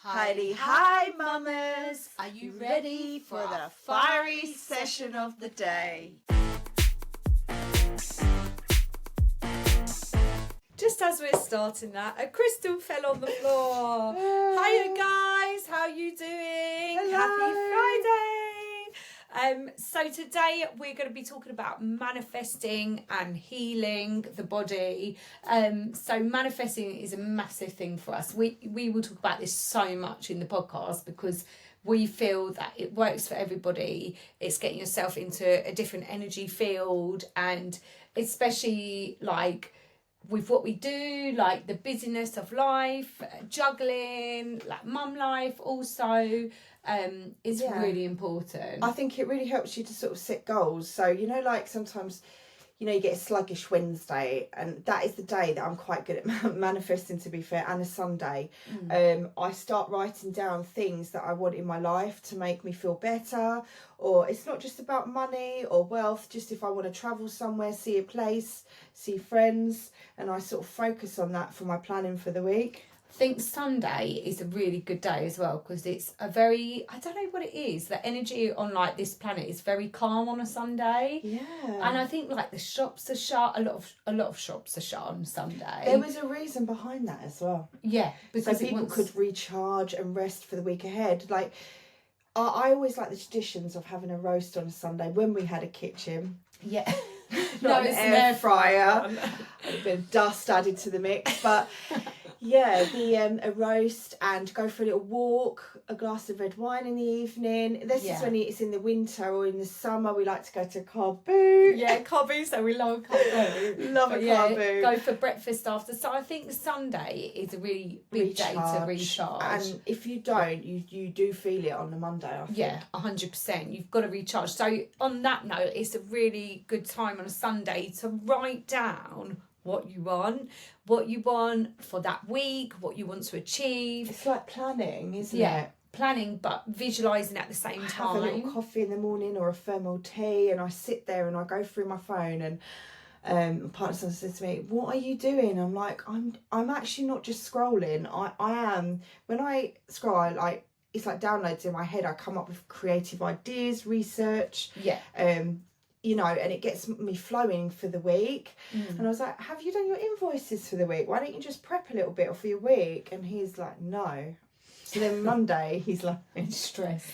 Heidi, hi mamas! Are you ready for the fiery session of the day? Just as we're starting that, a crystal fell on the floor. Hiya guys, how are you doing? Hello. Happy Friday! So today we're going to be talking about manifesting and healing the body. So manifesting is a massive thing for us. We will talk about this so much in the podcast because we feel that it works for everybody. It's getting yourself into a different energy field, and especially like with what we do, like the busyness of life, juggling, like mum life also, is really important. I think it really helps you to sort of set goals. So, like sometimes, you get a sluggish Wednesday, and that is the day that I'm quite good at manifesting, to be fair, and a Sunday. I start writing down things that I want in my life to make me feel better, or it's not just about money or wealth, just if I want to travel somewhere, see a place, see friends, and I sort of focus on that for my planning for the week. I think Sunday is a really good day as well because it's a very, I don't know what it is, the energy on like this planet is very calm on a Sunday. Yeah. And I think like the shops are shut, a lot of shops are shut on Sunday. There was a reason behind that as well. Yeah, because so people could recharge and rest for the week ahead. Like I always like the traditions of having a roast on a Sunday when we had a kitchen. Yeah. Not an air fryer. A bit of dust added to the mix, but yeah, a roast and go for a little walk, a glass of red wine in the evening. This is when it's in the winter, or in the summer we like to go to Carbu. Yeah, Carbu, so we love Carbu. Love a Carbu. Go for breakfast after. So I think Sunday is a really big day to recharge. And if you don't, you do feel it on the Monday, I think. Yeah, 100%. You've got to recharge. So on that note, it's a really good time on a Sunday to write down what you want for that week, what you want to achieve. It's like planning, isn't it? Yeah, planning, but visualising at the same time. I have a little coffee in the morning or a thermal tea, and I sit there and I go through my phone, and my partner says to me, "What are you doing?" I'm like, I'm actually not just scrolling. I am, when I scroll, like it's like downloads in my head. I come up with creative ideas, research. Yeah. And it gets me flowing for the week. And I was like, have you done your invoices for the week? Why don't you just prep a little bit for your week? And he's like, no. So then Monday, he's like, stressed.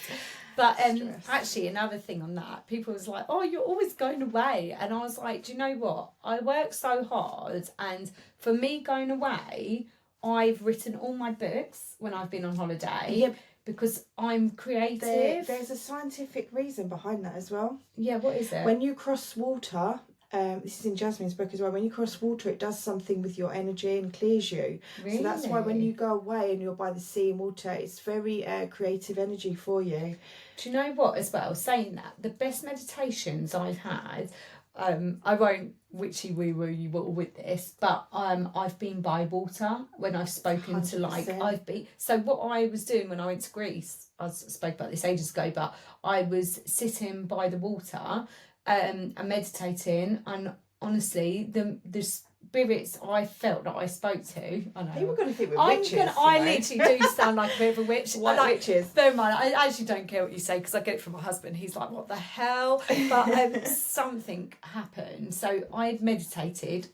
But actually, another thing on that, people was like, oh, you're always going away. And I was like, do you know what? I work so hard. And for me going away, I've written all my books when I've been on holiday. Yeah. Because I'm creative. There's a scientific reason behind that as well. Yeah, what is it? When you cross water, this is in Jasmine's book as well, when you cross water, it does something with your energy and clears you. Really? So that's why when you go away and you're by the sea and water, it's very creative energy for you. Do you know what as well? Saying that, the best meditations I've had, I won't witchy woo woo you all with this, but I've been by water when I've spoken 100%. To like so what I was doing when I went to Greece, I spoke about this ages ago, but I was sitting by the water and meditating, and honestly the spirits I felt that I spoke to, I know people are going to think we're witches. I literally do sound like a bit of a witch. Witches. Never mind, I actually don't care what you say because I get it from my husband. He's like, what the hell? But something happened. So I meditated.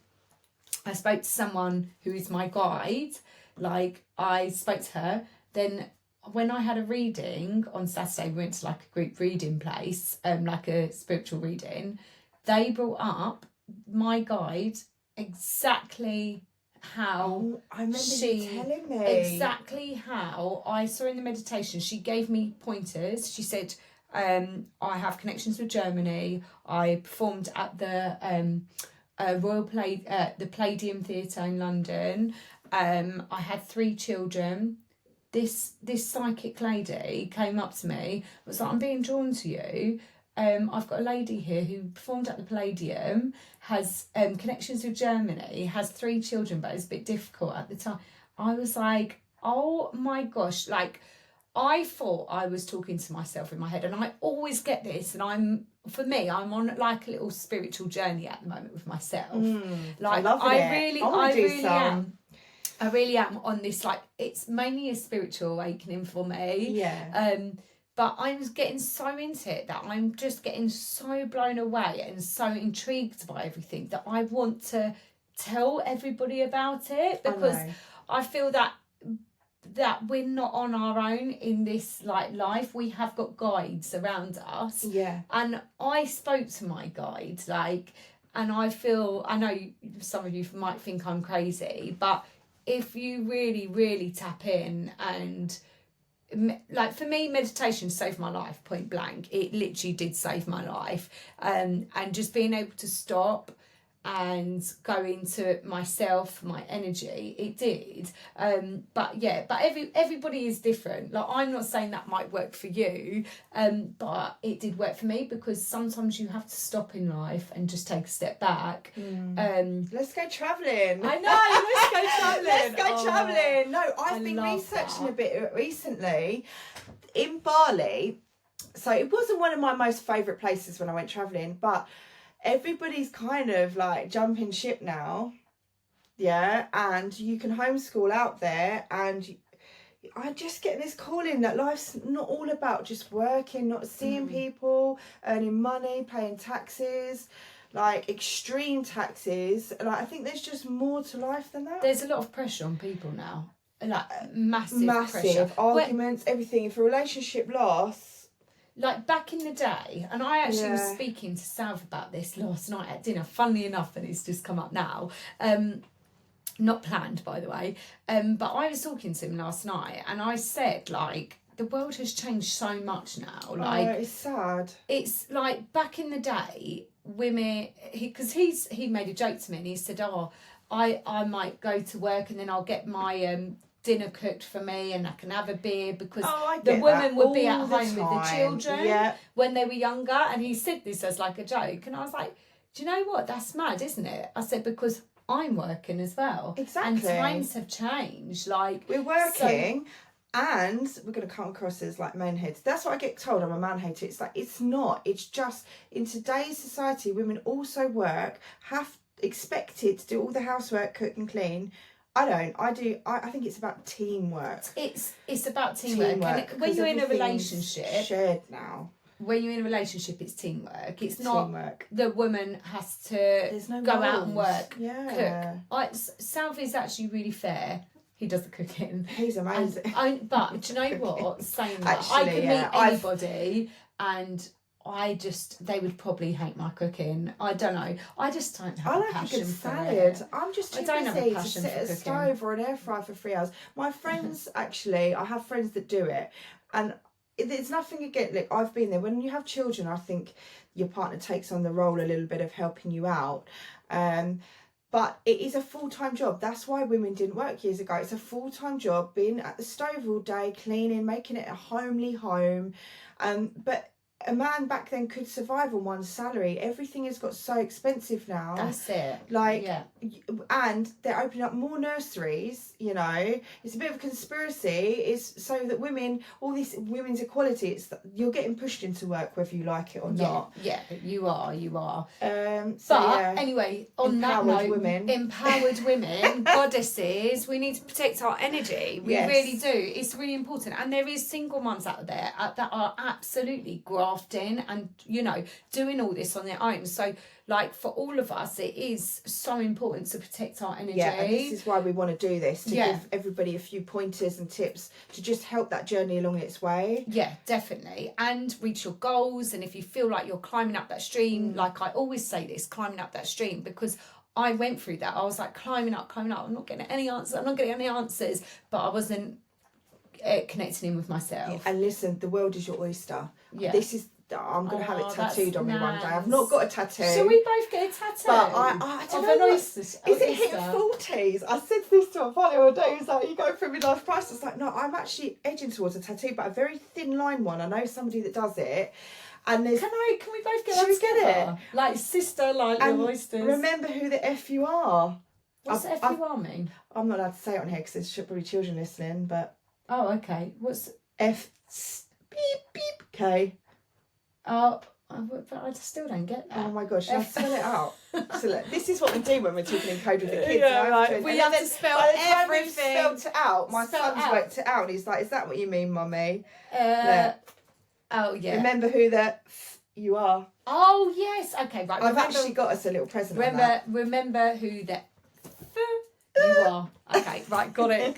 I spoke to someone who is my guide. Like I spoke to her. Then when I had a reading on Saturday, we went to like a group reading place, like a spiritual reading. They brought up my guide exactly how I remember you telling me exactly how I saw in the meditation. She gave me pointers. She said, I have connections with Germany. I performed at the the Palladium Theatre in London. I had 3 children. This psychic lady came up to me, was like, I'm being drawn to you. I've got a lady here who performed at the Palladium, has connections with Germany, has 3 children, but it's a bit difficult at the time. I was like, oh my gosh, like I thought I was talking to myself in my head, and I always get this, and I'm on like a little spiritual journey at the moment with myself. I love it. I really am. I really am on this, like, it's mainly a spiritual awakening for me. Yeah. But I'm getting so into it that I'm just getting so blown away and so intrigued by everything that I want to tell everybody about it, because I feel that we're not on our own in this like life. We have got guides around us. Yeah. And I spoke to my guide, like, and I know some of you might think I'm crazy, but if you really, really tap in and, like, for me, meditation saved my life, point blank. It literally did save my life. And just being able to stop and go into myself, my energy, it did. But everybody is different. Like, I'm not saying that might work for you, but it did work for me, because sometimes you have to stop in life and just take a step back. Let's go travelling. I know, let's go travelling. Let's go travelling. No, I've been researching a bit recently in Bali. So it wasn't one of my most favourite places when I went travelling, but everybody's kind of like jumping ship now. Yeah, and you can homeschool out there, and I just get this calling that life's not all about just working, not seeing people, earning money, paying taxes, like extreme taxes. Like, I think there's just more to life than that. There's a lot of pressure on people now, like massive pressure, arguments, everything. If a relationship lasts, like back in the day, and I actually was speaking to Salve about this last night at dinner, funnily enough, and it's just come up now. Not planned, by the way. But I was talking to him last night, and I said, like, the world has changed so much now. Like, it's sad. It's like back in the day, women, because he made a joke to me, and he said, I might go to work and then I'll get my dinner cooked for me and I can have a beer, because the women would be at home with the children when they were younger. And he said this as like a joke, and I was like, do you know what, that's mad, isn't it? I said, because I'm working as well. Exactly. And times have changed. Like, we're working, and we're going to come across as like man heads. That's what I get told. I'm a man hater. It's like, it's not. It's just, in today's society, women also work, expected to do all the housework, cook and clean. I don't. I do. I think it's about teamwork. It's about teamwork. And when you're in a relationship, shared now. When you're in a relationship, it's teamwork. It's not teamwork. The woman has to go out and work, cook. Salve is actually really fair. He does the cooking. He's amazing. But do you know what? Saying that, actually, I could meet anybody, and they would probably hate my cooking. I don't know. I just don't have a passion for salad. I'm just too busy to sit at a stove or an air fryer for 3 hours. My friends, actually, I have friends that do it, and there's nothing against. Look, I've been there. When you have children, I think your partner takes on the role a little bit of helping you out. But it is a full-time job. That's why women didn't work years ago. It's a full-time job, being at the stove all day, cleaning, making it a homely home. But a man back then could survive on one salary. Everything has got so expensive now. That's it. Like, and they're opening up more nurseries, you know. It's a bit of a conspiracy. It's so that women, all this women's equality, you're getting pushed into work whether you like it or not. Yeah, you are. But anyway, on that note, empowered women, goddesses, we need to protect our energy. We really do. It's really important. And there is single mums out there that are absolutely grafting and, you know, doing all this on their own. So, like, for all of us, it is so important to protect our energy. Yeah, and this is why we want to do this, to give everybody a few pointers and tips to just help that journey along its way. Yeah, definitely. And reach your goals. And if you feel like you're climbing up that stream, like I always say this, climbing up that stream, because I went through that. I was like climbing up. I'm not getting any answers. But I wasn't connecting in with myself. And listen, the world is your oyster. Yeah. This is, I'm going to have it tattooed on me one day. I've not got a tattoo. Shall we both get a tattoo? But I don't know. Is it hitting 40s? I said this to a partner the other day. He was like, you go through midlife crisis. I was like, no, I'm actually edging towards a tattoo, but a very thin line one. I know somebody that does it. And there's, can we both get one together? Like sister, like your oysters. Remember who the F you are. What's F you are mean? I'm not allowed to say it on here because there's probably children listening, but... Oh, okay. What's... F... Beep, beep, K. Oh, But I still don't get that. Oh my gosh, should I spell it out? So look, this is what we do when we're talking in code with the kids. Yeah, I right. We have to spell everything. By the time we've spelled it out, my Spell son's out. worked it out and he's like, is that what you mean, Mummy? Oh, yeah. Remember who the you are. Oh, yes. Okay, right. I've actually got us a little present on that. Remember who the you are. Okay, right, got it.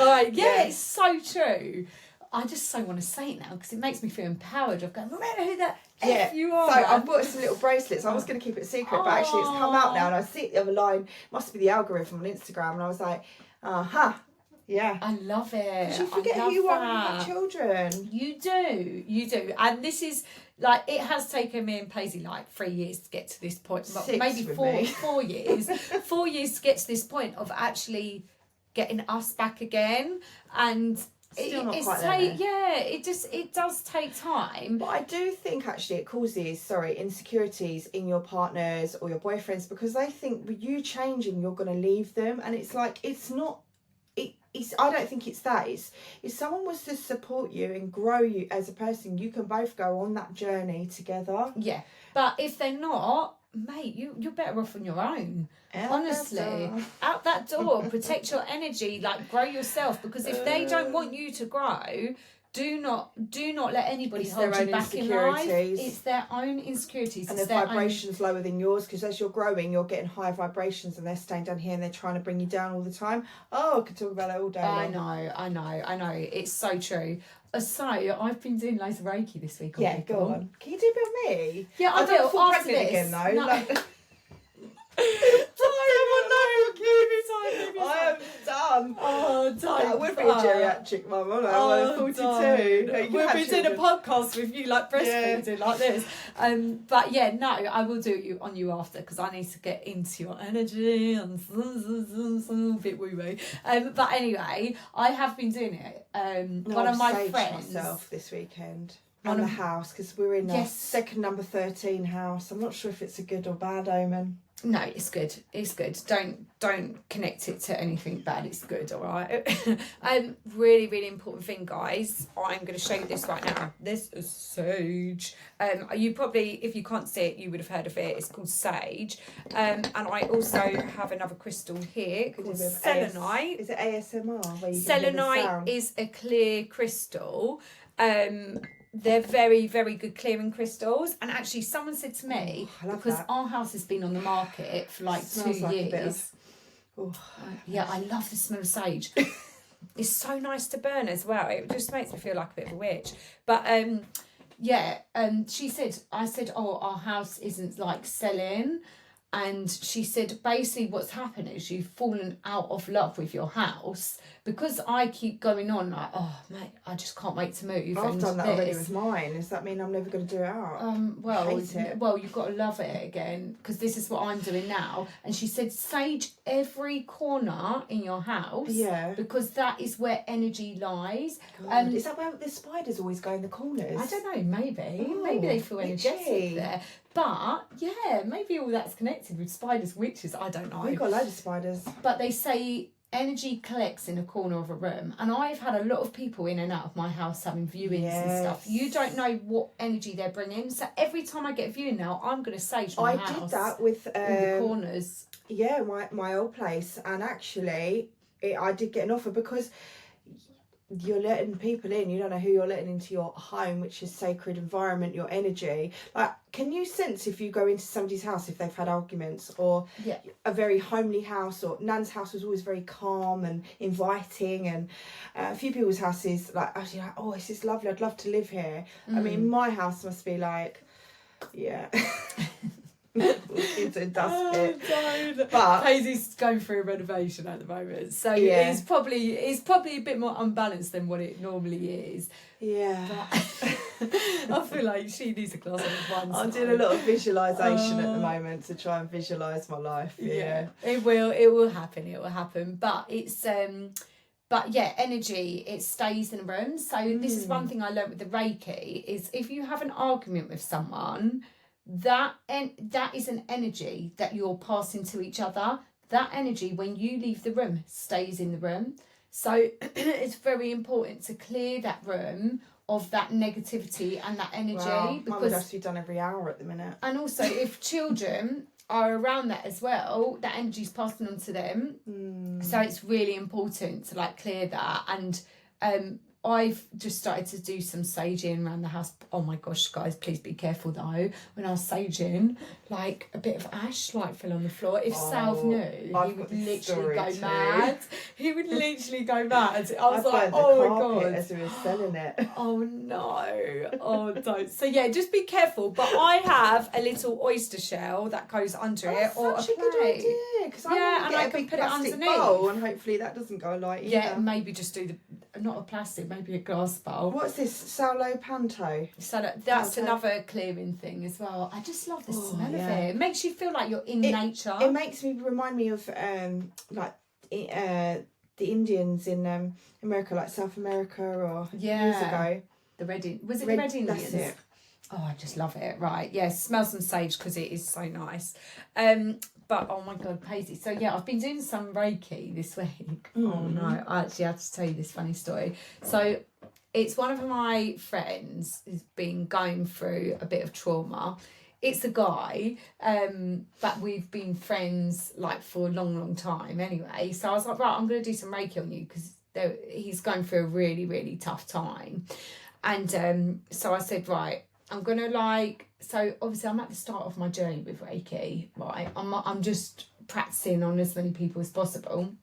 All right, yeah, it's so true. I just so want to say it now because it makes me feel empowered of going, remember who the F you are. So man. I've bought some little bracelets. I was going to keep it a secret, but actually it's come out now and I see it the other line. Must be the algorithm on Instagram. And I was like, yeah. I love it. Because you forget who you are when you have children. You do. And this is, like, it has taken me and Paisley like 3 years to get to this point. 6 maybe with 4 years. 4 years to get to this point of actually getting us back again. And Still not quite there. yeah, it does take time. But I do think actually it causes, insecurities in your partners or your boyfriends because they think with you changing, you're going to leave them. And it's like, it's not. I don't think it's that. It's if someone was to support you and grow you as a person, you can both go on that journey together. Yeah, but if they're not, mate, you're better off on your own. Honestly, out that door, protect your energy, like grow yourself. Because if they don't want you to grow, do not let anybody hold you back in life. It's their own insecurities. And the vibration's lower than yours because as you're growing, you're getting higher vibrations and they're staying down here and they're trying to bring you down all the time. Oh, I could talk about that all day long. I know. It's so true. So I've been doing loads of Reiki this week. Yeah, go on. Can you do a bit of me? Yeah, I don't fall after pregnant this. again though. No. Like... I am done. Oh, don't. That would be a geriatric mum, wouldn't it? I'm 42. We'll be doing a podcast with you, like breastfeeding, like this. But yeah, no, I will do it on you after because I need to get into your energy and a bit woo-woo. But anyway, I have been doing it. One of my friends. Myself this weekend. On the house because we're in a second number 13 house. I'm not sure if it's a good or bad omen. No, it's good. It's good. Don't connect it to anything bad. It's good, all right? Really, really important thing, guys. I'm going to show you this right now. This is sage. You probably, if you can't see it, you would have heard of it. It's called sage. And I also have another crystal here called selenite. Is it ASMR? Where you selenite is a clear crystal. They're very, very good clearing crystals. And actually, someone said to me, because our house has been on the market for like 2 years. Yeah, I love the smell of sage. It's so nice to burn as well. It just makes me feel like a bit of a witch. But she said, I said, our house isn't like selling. And she said, basically what's happened is you've fallen out of love with your house because I keep going on like, oh, mate, I just can't wait to move. I've done that already with mine. Does that mean I'm never going to do it out? Well, you've got to love it again because this is what I'm doing now. And she said, sage every corner in your house because that is where energy lies. Is that where the spiders always go in the corners? I don't know, maybe they feel energetic there. But, yeah, maybe all that's connected with spiders, witches, I don't know. We've got loads of spiders. But they say energy collects in a corner of a room. And I've had a lot of people in and out of my house having viewings and stuff. You don't know what energy they're bringing. So every time I get a viewing now, I'm going to sage my house. I did that with... all the corners. Yeah, my old place. And actually, I did get an offer because... you're letting people in, you don't know who you're letting into your home, which is sacred environment, your energy. Like, can you sense if you go into somebody's house if they've had arguments, or a very homely house, or Nan's house was always very calm and inviting, and a few people's houses actually like, oh, this is lovely, I'd love to live here. I mean, my house must be like, into a dust pit. But Paisley's going through a renovation at the moment, so it's probably a bit more unbalanced than what it normally is. I feel like she needs a glass of wine. I'm doing a lot of visualisation at the moment to try and visualise my life. It will happen, but it's energy, it stays in a room. So this is one thing I learned with the Reiki is if you have an argument with someone, that is an energy that you're passing to each other. That energy, when you leave the room, stays in the room. So it's very important to clear that room of that negativity and that energy. Wow. Mine would have Because to be done every hour at the minute. and also if children are around that as well, that energy's passing on to them. So it's really important to like clear that. And I've just started to do some saging around the house. Oh my gosh, guys, please be careful though. When I was saging, like a bit of ash like fell on the floor. If Salve knew, he would literally go mad. He would literally go mad. I was like, oh my god, as we were selling it. Oh no, oh don't. So yeah, just be careful. But I have a little oyster shell that goes under it, or a such plate. good idea, because I can put it underneath, bowl, and hopefully that doesn't go light either. Yeah, maybe just do not a plastic, maybe a glass bowl. What's this? Salo Panto? So that's another clearing thing as well. I just love the smell of it. It makes you feel like you're in nature. It makes me remind me of the Indians in America, like South America or years ago. The Red Indians? That's it. Oh, I just love it. Right, yes, smell some sage because it is so nice. But oh my god, Paisley. So yeah, I've been doing some Reiki this week. Oh no, I actually had to tell you this funny story. So it's one of my friends who's been going through a bit of trauma. It's a guy, but we've been friends like for a long time anyway. So I was like, right, I'm going to do some Reiki on you because he's going through a really, really tough time. And so I said, right, I'm going to so obviously I'm at the start of my journey with Reiki, right? I'm just practicing on as many people as possible.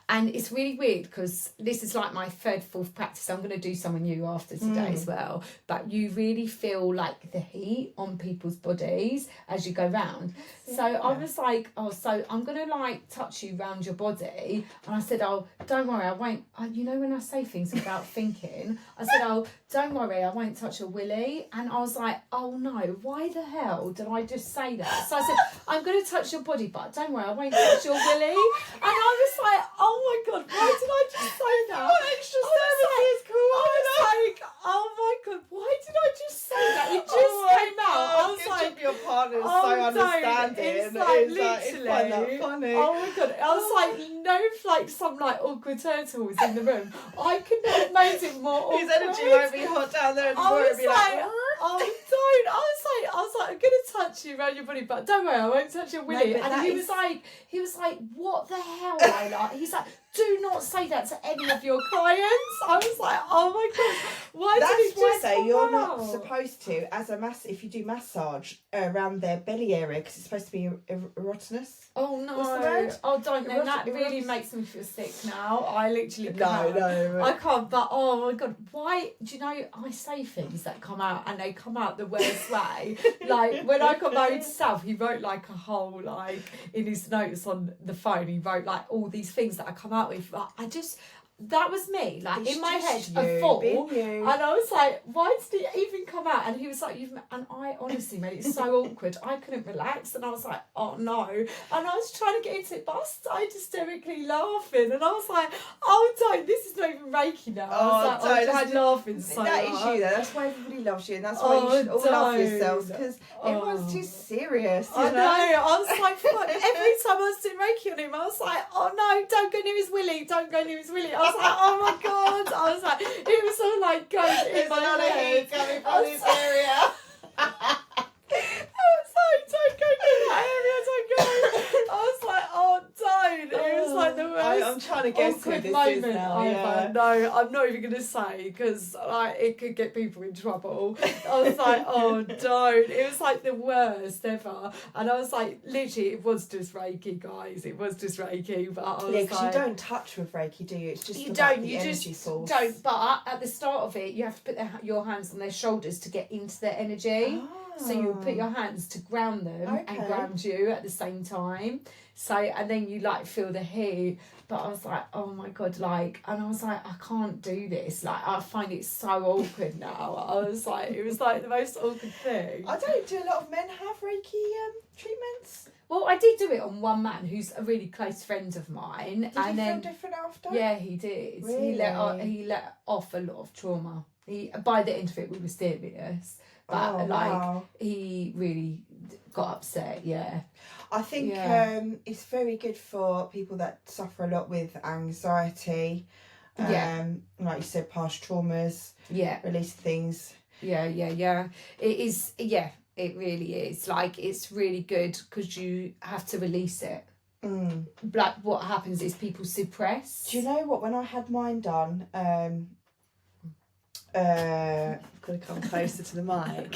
And it's really weird because this is like my third, fourth practice. I'm going to do some on you after today as well. But you really feel like the heat on people's bodies as you go round. So I was like, so I'm going to touch you round your body. And I said, don't worry, I won't. You know when I say things without thinking, I said, don't worry, I won't touch your willy. And I was like, oh no, why the hell did I just say that? So I said, I'm going to touch your body, but don't worry, I won't touch your willy. And I was like, oh my god, why did I just say that? What extra service is cool? I was like, oh my god, why did I just say that? It just came out. I was like, your partner is so understanding. It's like I literally. find that funny. Oh my god, I was like, some awkward turtles in the room. I couldn't have made it more awkward. His energy won't be hot down there anymore. I was It'll be like, oh, don't. I was like, I'm gonna touch you around your body, but don't worry, I won't touch your willy. No, and he was like, what the hell, Layla? He's like, do not say that to any of your clients. I was like, oh my god, That's why you're not supposed to, as a if you do massage around their belly area, because it's supposed to be erotinous. Oh no! What's the word? Oh, don't know. That really makes me feel sick now. I literally can't. No. I can't. But oh my god, why? Do you know? I say things that come out, and they come out the worst way. Like when I got married to Salve, he wrote a whole in his notes on the phone. He wrote all these things that I come out with. But that was me, in my head, a fool. And I was like, why did it even come out? And he was like, and I honestly made it so awkward. I couldn't relax. And I was like, oh no. And I was trying to get into it, but I started hysterically laughing. And I was like, oh, don't, this is not even Reiki now. I was laughing so much. That is you, though. That's why everybody loves you. And that's why you should all love yourselves. Because everyone's too serious. I know. I was like, fuck. Every time I was doing Reiki on him, I was like, oh no, don't go near his willy. Don't go near his willy. I was like, oh my god! I was like, it was all going in my head. Coming from this area. I was like, don't go near that area, don't go. I was like, oh, don't. It was the worst. I'm trying to guess who this moment is now. No, I'm not even going to say because it could get people in trouble. I was like, oh, don't. It was the worst ever. And I was like, literally, it was just Reiki, guys. It was just Reiki. But I was because you don't touch with Reiki, do you? It's just you don't. You the just energy source. don't. But at the start of it, you have to put your hands on their shoulders to get into their energy. So you put your hands to ground them and ground you at the same time. So, and then you feel the heat. But I was like, oh my God, and I was like, I can't do this. I find it so awkward now. I was like, it was the most awkward thing. I don't do a lot of men have Reiki treatments. Well, I did do it on one man who's a really close friend of mine. Did he feel different after? Yeah, he did. Really? He let off a lot of trauma. By the end of it, we were serious. But Oh, wow. he really got upset. Yeah. I think it's very good for people that suffer a lot with anxiety. Like you said, past traumas. Yeah. Release things. Yeah. It is. Yeah, it really is. Like, it's really good because you have to release it. Like, what happens is people suppress. Do you know what? When I had mine done, gotta come closer to the mic.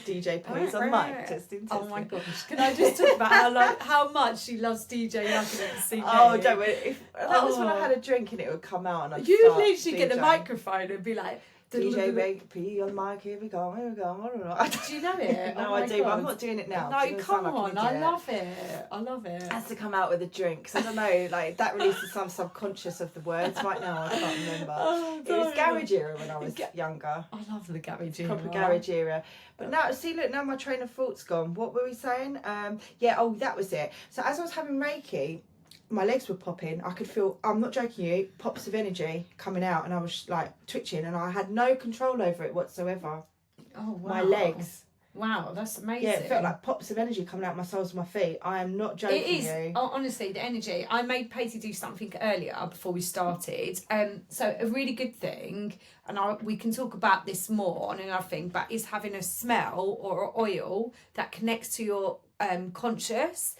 DJ, please, on mic. Testing. Oh my gosh! Can I just talk about how much she loves DJ Lucky and see? Oh, don't worry. If that was when I had a drink and it would come out, and I'd you start literally get the DJing. microphone and be like, DJ P on mic, here we go. I don't know. Do you know it? No, I do, but I'm not doing it now. No, come on, I love it. It has to come out with a drink, because I don't know, like, that releases some subconscious of the words. Right now, I can't remember. It was garage era when I was younger. I love the garage era. Proper garage era. But now, see, look, now my train of thought's gone. What were we saying? That was it. So as I was having Reiki, my legs were popping. I could feel, I'm not joking you, pops of energy coming out, and I was like twitching, and I had no control over it whatsoever. Oh, wow. My legs. Wow, that's amazing. Yeah, it felt like pops of energy coming out my soles of my feet. I am not joking. It is. You. Oh, honestly, the energy. I made Paty do something earlier before we started. So a really good thing, and we can talk about this more on another thing, but is having a smell or an oil that connects to your conscious.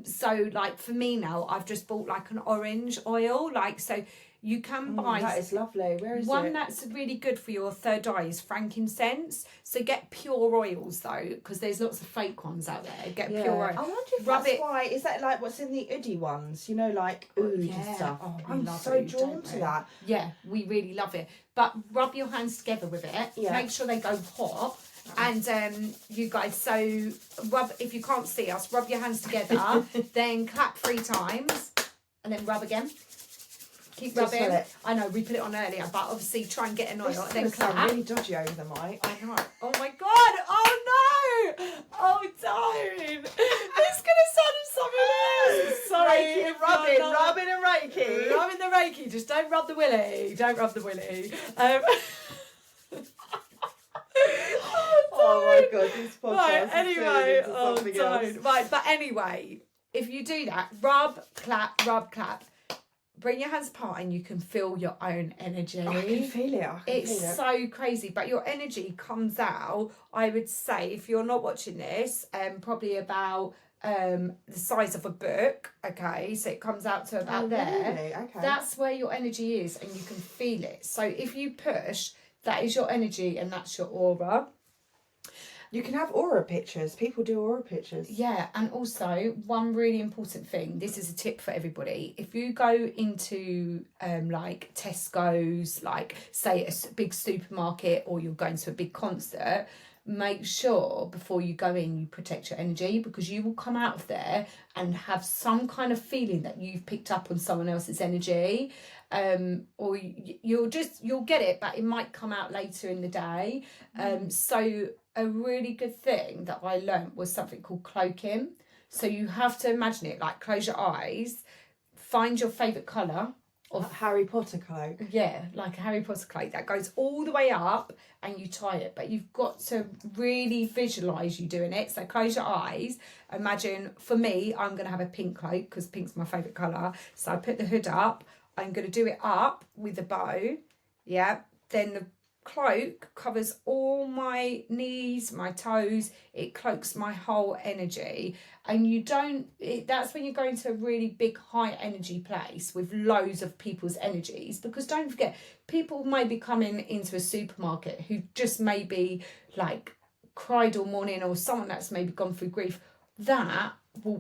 So like for me now, I've just bought like an orange oil, like, so you can buy that is lovely. Where is one it? That's really good for your third eye is frankincense. So get pure oils though, because there's lots of fake ones out there. Get pure oil. I wonder if that's why. Is that like what's in the oudi ones? You know, like oud and stuff. Oh, I'm so drawn to that. Yeah, we really love it. But rub your hands together with it. Yeah. Make sure they go hot. And you guys, so rub, if you can't see us, rub your hands together, then clap 3 times, and then rub again. Keep rubbing. I know, we put it on earlier, but obviously try and get an oil, then clap. Sound really dodgy over the mic. I know. Oh my god! Oh no! Oh, don't! It's gonna sound something else. Sorry. Reiki, rubbing and Reiki. Rubbing the Reiki. Just don't rub the willy. Don't rub the willy. Oh my god, this podcast right, is anyway, something else. Right, but anyway, if you do that, rub, clap. Bring your hands apart and you can feel your own energy. I can feel it. It's so crazy, but your energy comes out, I would say, if you're not watching this, probably about the size of a book, okay? So it comes out to about there. Really? Okay. That's where your energy is and you can feel it. So if you push, that is your energy and that's your aura. You can have aura pictures. People do aura pictures. Yeah, and also one really important thing, this is a tip for everybody. If you go into like Tesco's, like say a big supermarket, or you're going to a big concert, make sure before you go in you protect your energy, because you will come out of there and have some kind of feeling that you've picked up on someone else's energy. Or you'll get it, but it might come out later in the day. So a really good thing that I learnt was something called cloaking. So you have to imagine it, like close your eyes, find your favourite colour. Of Harry Potter cloak. Yeah, like a Harry Potter cloak that goes all the way up and you tie it. But you've got to really visualise you doing it. So close your eyes. Imagine, for me, I'm going to have a pink cloak because pink's my favourite colour. So I put the hood up. I'm going to do it up with a bow. Yeah. Then the cloak covers all my knees, my toes. It cloaks my whole energy. And that's when you're going to a really big high energy place with loads of people's energies, because don't forget, people may be coming into a supermarket who just maybe like cried all morning, or someone that's maybe gone through grief. That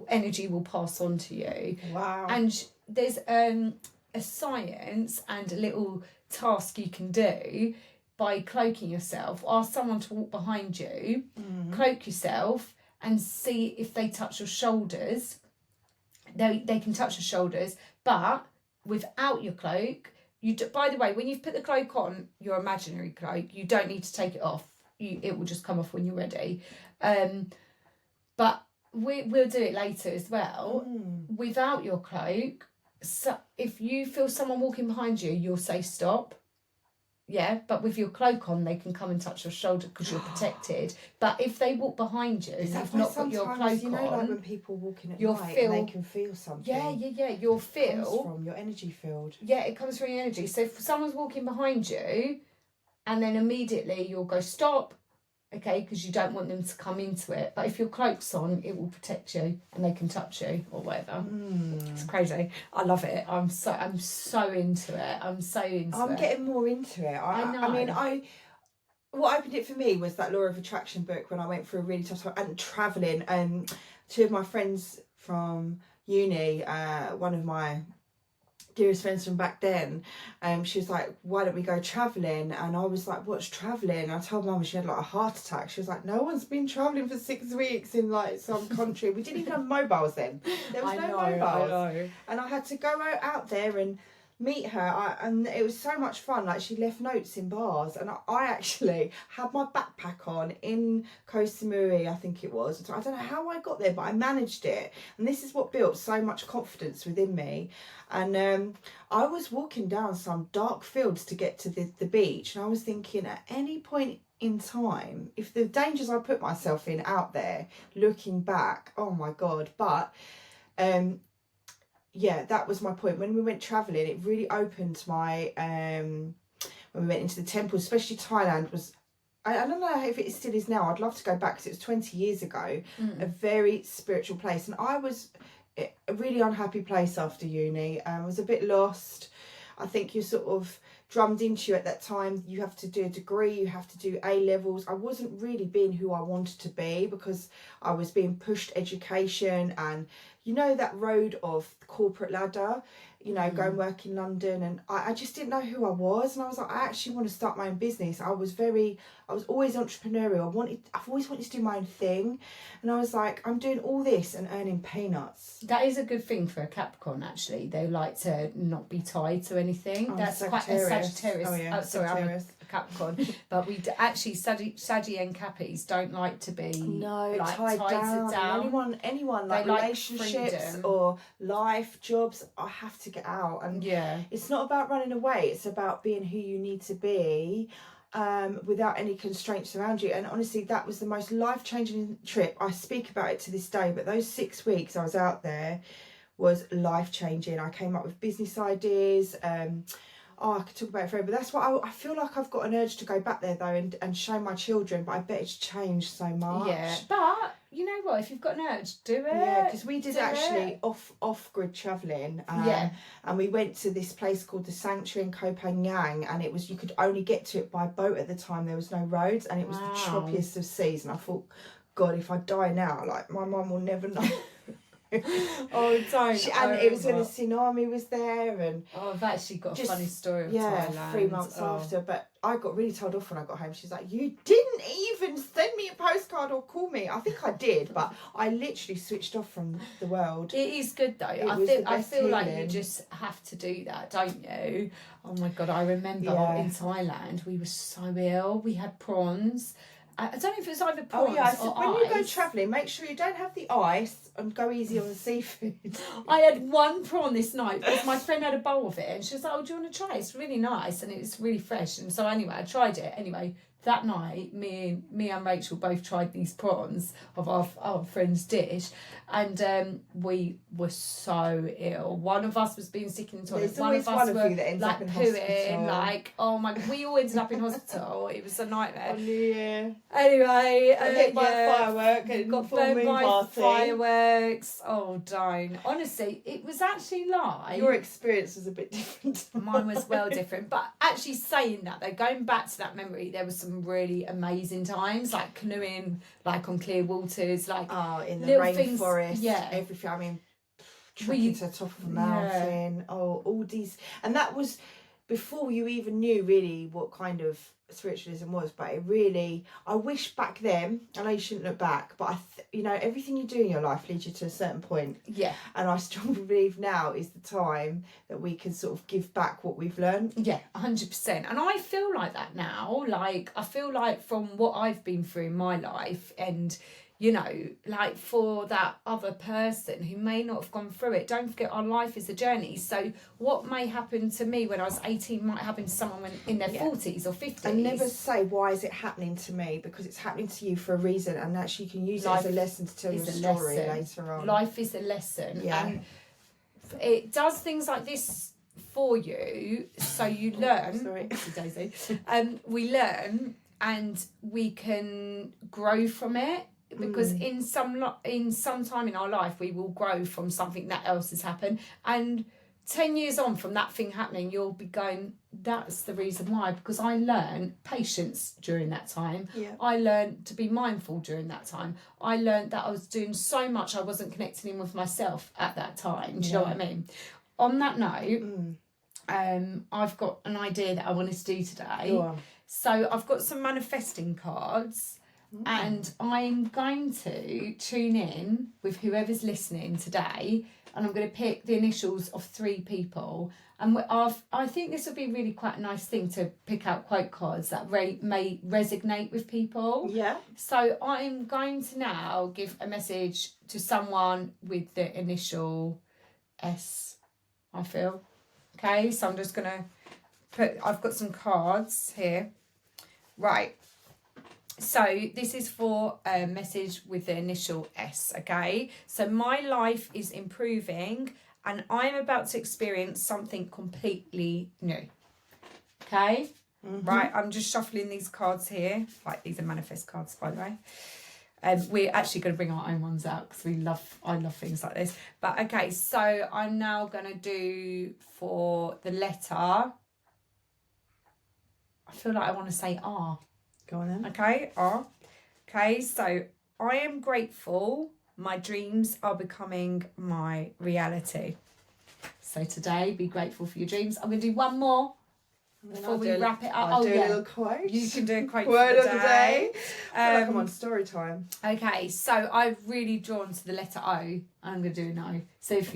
energy will pass on to you. Wow. And there's a science and a little task you can do by cloaking yourself. Ask someone to walk behind you, cloak yourself, and see if they touch your shoulders. They can touch your shoulders, but without your cloak, by the way, when you've put the cloak on, your imaginary cloak, you don't need to take it off. It will just come off when you're ready. But we'll do it later as well. Without your cloak, so if you feel someone walking behind you, you'll say stop. Yeah, but with your cloak on, they can come and touch your shoulder because you're protected. But if they walk behind you and you've not got your cloak on, like when people walking at you'll night feel, and they can feel something. Yeah. You'll feel. It comes from your energy field. Yeah, it comes from your energy. So if someone's walking behind you, and then immediately you'll go stop, okay, because you don't want them to come into it. But if your cloak's on, it will protect you and they can touch you or whatever. It's crazy. I love it. I'm so into it. I'm getting more into it. I know. I mean, what opened it for me was that Law of Attraction book when I went through a really tough time and travelling. Two of my friends from uni, one of my dearest friends from back then, she was like, why don't we go travelling? And I was like, what's travelling? And I told Mum, she had like a heart attack. She was like, no one's been travelling for 6 weeks in like some country. We didn't even have mobiles then. There was no mobiles. I know. And I had to go out there and meet her, and it was so much fun. Like, she left notes in bars, and I actually had my backpack on in Koh Samui, I think it was. I don't know how I got there, but I managed it, and this is what built so much confidence within me. And I was walking down some dark fields to get to the beach, and I was thinking, at any point in time, if the dangers I put myself in out there, looking back, oh my God. But yeah, that was my point. When we went travelling, it really opened my when we went into the temple, especially Thailand was, I don't know if it still is now. I'd love to go back because it was 20 years ago. A very spiritual place, and I was a really unhappy place after uni. I was a bit lost. I think you're sort of drummed into you at that time. You have to do a degree, you have to do A levels. I wasn't really being who I wanted to be because I was being pushed education and, you know, that road of the corporate ladder, you know, go and work in London. And I just didn't know who I was. And I was like, I actually want to start my own business. I was always entrepreneurial. I've always wanted to do my own thing. And I was like, I'm doing all this and earning peanuts. That is a good thing for a Capricorn, actually. They like to not be tied to anything. That's quite a Sagittarius. Oh, yeah. Sorry, Sagittarius. I'm a Capricorn. But we actually, Saggy and Cappies don't like to be like, tied down. Anyone like relationships or life, jobs, I have to get out. And it's not about running away. It's about being who you need to be. Without any constraints around you. And honestly, that was the most life-changing trip. I speak about it to this day, but those 6 weeks I was out there was life-changing. I came up with business ideas. I could talk about it forever. That's what I feel like. I've got an urge to go back there though and show my children, but I bet it's changed so much. Yeah, but you know what, if you've got an urge, do it. Yeah, because we did actually off-grid travelling. And we went to this place called the Sanctuary in Koh Phangan, and it was, you could only get to it by boat at the time. There was no roads, and it was the choppiest of seas. And I thought, God, if I die now, like, my mum will never know. Oh, don't. And it was when the tsunami was there, and I've actually got a funny story of Thailand. 3 months after. But I got really told off when I got home. She's like, you didn't even send me a postcard or call me. I think I did, but I literally switched off from the world. It is good though. I feel like you just have to do that, don't you? Oh my God, I remember in Thailand we were so ill. We had prawns. I don't know if it was either prawns or when you go travelling, make sure you don't have the ice and go easy on the seafood. I had one prawn this night because my friend had a bowl of it and she was like, oh, do you want to try it? It's really nice and it's really fresh. And so anyway, I tried it. Anyway, that night, me and Rachel both tried these prawns of our friend's dish, and we were so ill. One of us was being sick in the toilet. One of us were like pooing. Like, oh my God, we all ended up in hospital. It was a nightmare. Oh, yeah. Anyway, got hit by a firework and got burned by fireworks. Oh, don't. Honestly, it was actually like your experience was a bit different. Mine was well different, but actually saying that, though, going back to that memory, there was some really amazing times, like canoeing, like on clear waters, like in the rainforest, everything. I mean, trekking to the top of a mountain, all these, and that was before you even knew really what kind of spiritualism was. But it really, I wish back then, I know you shouldn't look back, but everything you do in your life leads you to a certain point. Yeah. And I strongly believe now is the time that we can sort of give back what we've learned. Yeah, 100%. And I feel like that now. Like, I feel like from what I've been through in my life, and you know, like for that other person who may not have gone through it. Don't forget, our life is a journey. So what may happen to me when I was 18 might happen to someone in their 40s or 50s. And never say, why is it happening to me? Because it's happening to you for a reason, and actually you can use it as a lesson to tell your story later on. Life is a lesson. Yeah. And it does things like this for you, so you learn. Sorry. Daisy. We learn and we can grow from it. Because in some time in our life we will grow from something that else has happened, and 10 years on from that thing happening, you'll be going, that's the reason why, because I learned patience during that time. I learned to be mindful during that time. I learned that I was doing so much I wasn't connecting in with myself at that time. Do you know what I mean? On that note, I've got an idea that I wanted to do today. Go on. So I've got some manifesting cards. And I'm going to tune in with whoever's listening today, and I'm going to pick the initials of 3 people. And I think this would be really quite a nice thing to pick out quote cards that may resonate with people. Yeah. So I'm going to now give a message to someone with the initial S, I feel. Okay, so I'm just going to I've got some cards here. Right. So this is for a message with the initial S, okay? So my life is improving and I'm about to experience something completely new, okay? Right, I'm just shuffling these cards here. Like, these are manifest cards, by the way. We're actually going to bring our own ones out because I love things like this. But, okay, so I'm now going to do for the letter, I feel like I want to say R. Go on then. Okay, R. Okay, so I am grateful. My dreams are becoming my reality. So today, be grateful for your dreams. I'm going to do one more before we wrap it up. I'll do a little quote. You can do a quote Quote for of the day. I feel like I'm Um, on story time. Okay, so I've really drawn to the letter O. I'm going to do an O. So if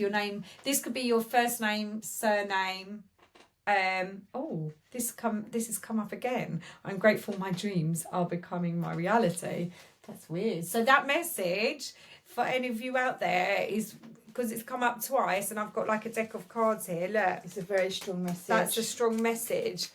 your name, this could be your first name, surname. This has come up again. I'm grateful my dreams are becoming my reality. That's weird. So that message for any of you out there is, because it's come up twice and I've got like a deck of cards here, look. It's a very strong message. That's a strong message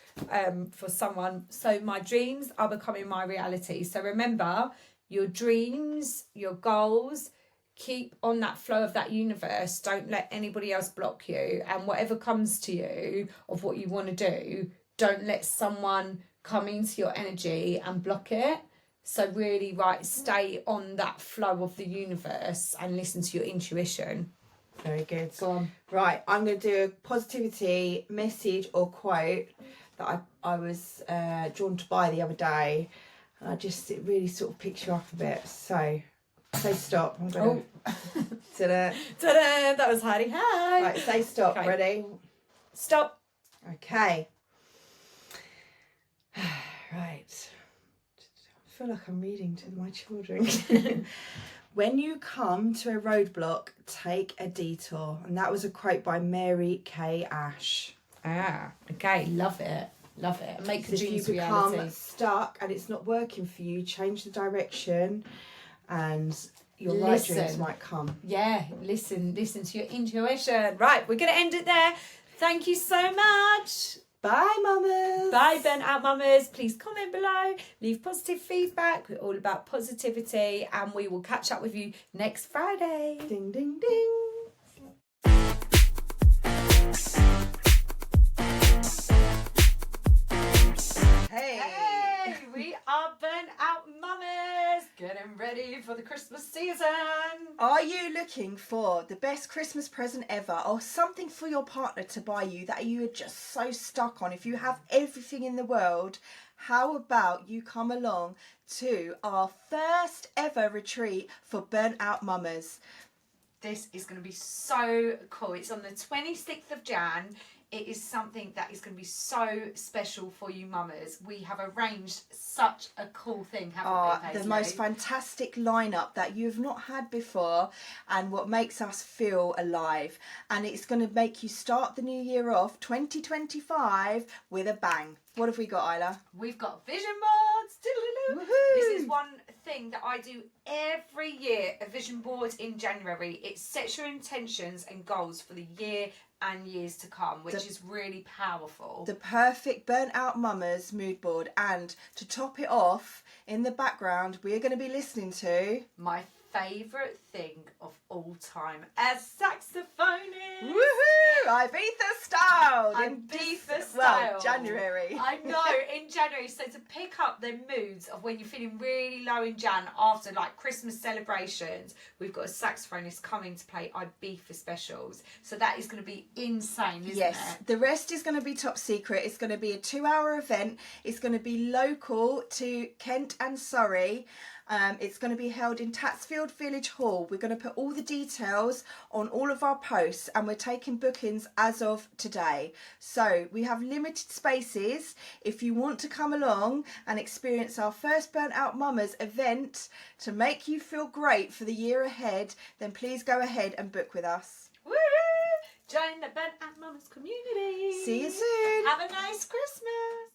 for someone. So my dreams are becoming my reality. So remember, your dreams, your goals, keep on that flow of that universe. Don't let anybody else block you. And whatever comes to you of what you want to do, don't let someone come into your energy and block it. So really, stay on that flow of the universe and listen to your intuition. Very good. Go on. Right, I'm going to do a positivity message or quote that I was drawn to by the other day. And it really sort of picks you up a bit. So, say stop. I'm going to... Ta-da. Ta-da! That was Heidi. Hi! Right, say stop. Okay. Ready? Stop. Okay. Right. I feel like I'm reading to my children. When you come to a roadblock, take a detour. And that was a quote by Mary Kay Ash. Okay. Love it. Love it. Make the If you dreams become reality. stuck and it's not working for you, change the direction and your right Listen. dreams might come. Yeah, listen to your intuition. Right, we're going to end it there. Thank you so much. Bye, mamas. Bye, Burnt Out Mamas. Please comment below, leave positive feedback. We're all about positivity, and we will catch up with you next Friday. Ding, ding, ding. Hey, we are Burnt Out Mamas, getting ready for the Christmas season. Are you looking for the best Christmas present ever, or something for your partner to buy you that you are just so stuck on? If you have everything in the world, how about you come along to our first ever retreat for Burnt Out Mamas? This is going to be so cool. It's on the 26th of Jan. It is something that is going to be so special for you mamas. We have arranged such a cool thing, haven't we, Paisley? The most fantastic lineup that you've not had before, and what makes us feel alive. And it's going to make you start the new year off, 2025, with a bang. What have we got, Isla? We've got vision boards. Woohoo! This is one thing that I do every year, a vision board in January. It sets your intentions and goals for the year and years to come, which is really powerful. The perfect burnt out mama's mood board. And to top it off, in the background, we're going to be listening to my favourite thing of all time as saxophonist. Woohoo! Ibiza style. Ibiza style. Well, January. I know, in January. So to pick up the moods of when you're feeling really low in Jan after like Christmas celebrations, we've got a saxophonist coming to play Ibiza specials. So that is going to be insane, isn't it? The rest is going to be top secret. It's going to be a 2-hour event. It's going to be local to Kent and Surrey. It's going to be held in Tatsfield Village Hall. We're going to put all the details on all of our posts, and we're taking bookings as of today. So we have limited spaces. If you want to come along and experience our first Burnt Out Mamas event to make you feel great for the year ahead, then please go ahead and book with us. Woo! Join the Burnt Out Mamas community. See you soon. Have a nice Christmas.